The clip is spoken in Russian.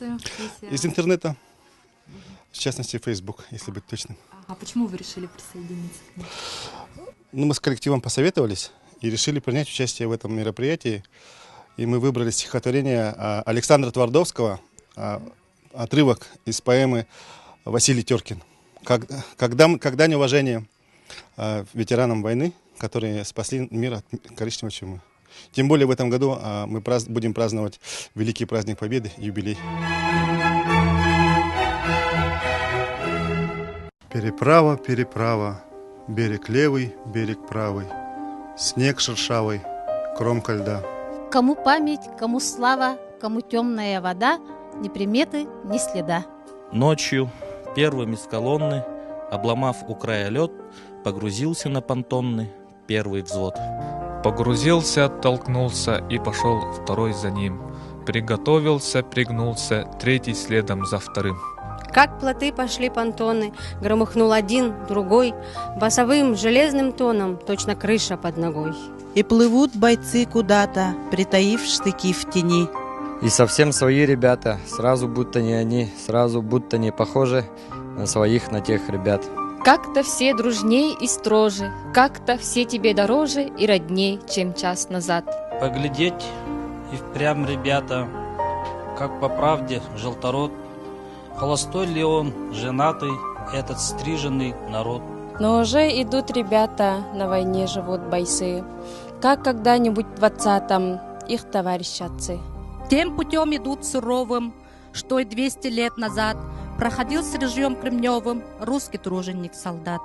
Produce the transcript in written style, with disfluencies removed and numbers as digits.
реакцию? Из интернета, в частности, Facebook, если быть точным. А почему вы решили присоединиться к ним? Ну, мы с коллективом посоветовались и решили принять участие в этом мероприятии. И мы выбрали стихотворение Александра Твардовского, отрывок из поэмы Василий Теркин. Когда неуважение ветеранам войны, которые спасли мир от коричневой чумы. Тем более в этом году мы будем праздновать Великий праздник Победы, юбилей. Переправа, переправа, берег левый, берег правый, снег шершавый, кромка льда. Кому память, кому слава, кому темная вода, ни приметы, ни следа. Ночью первым из колонны, обломав у края лед, погрузился на понтонны первый взвод. Погрузился, оттолкнулся и пошел второй за ним. Приготовился, пригнулся, третий следом за вторым. Как плоты пошли понтоны, громыхнул один, другой, басовым железным тоном, точно крыша под ногой. И плывут бойцы куда-то, притаив штыки в тени. И совсем свои ребята, сразу будто не они, сразу будто не похожи на своих, на тех ребят. Как-то все дружней и строже, как-то все тебе дороже и родней, чем час назад. Поглядеть и впрямь, ребята, как по правде желторот, холостой ли он, женатый, этот стриженный народ. Но уже идут ребята, на войне живут бойцы, как когда-нибудь в 20-м их товарищи отцы. Тем путем идут суровым, что и 200 лет назад проходил с ружьем кремневым русский труженик-солдат.